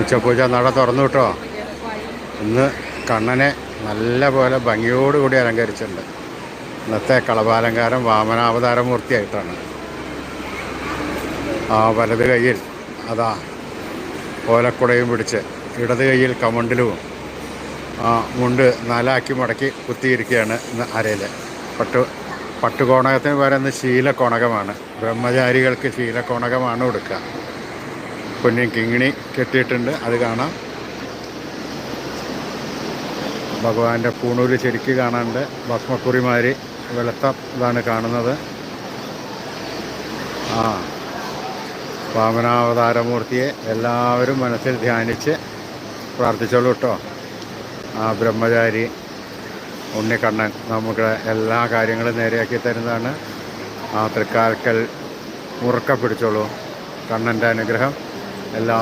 ഉച്ചപൂജ നട തുറന്നു കേട്ടോ. ഇന്ന് കണ്ണനെ നല്ല പോലെ ഭംഗിയോടുകൂടി അലങ്കരിച്ചിട്ടുണ്ട്. ഇന്നത്തെ കളഭാലങ്കാരം വാമനാവതാരമൂർത്തിയായിട്ടാണ്. ആ വലത് കയ്യിൽ അതാ ഓലക്കുടയും പിടിച്ച്, ഇടത് കയ്യിൽ കമണ്ടിലും മുണ്ട് നാലാക്കി മടക്കി കുത്തിയിരിക്കുകയാണ് ഇന്ന് അരയിൽ. പട്ടുകോണകത്തിന് പറയുന്നത് ശീലക്കോണകമാണ്. ബ്രഹ്മചാരികൾക്ക് ശീലക്കോണകമാണ് കൊടുക്കുക. പൊന്നിൻ കിങ്ങിണി കെട്ടിയിട്ടുണ്ട്, അത് കാണാം. ഭഗവാന്റെ പൂണൂല് ശരിക്ക് കാണാണ്ട്. ഭസ്മക്കുറിമാരി വെളുത്ത ഇതാണ് കാണുന്നത്. വാമനാവതാരമൂർത്തിയെ എല്ലാവരും മനസ്സിൽ ധ്യാനിച്ച് പ്രാർത്ഥിച്ചോളൂ കേട്ടോ. ബ്രഹ്മചാരി ഉണ്ണിക്കണ്ണൻ നമുക്ക് എല്ലാ കാര്യങ്ങളും നേരെയാക്കി തരുന്നതാണ്. തൃക്കാൽക്കൽ മുറുക്ക പിടിച്ചോളൂ. കണ്ണൻ്റെ അനുഗ്രഹം എല്ലാ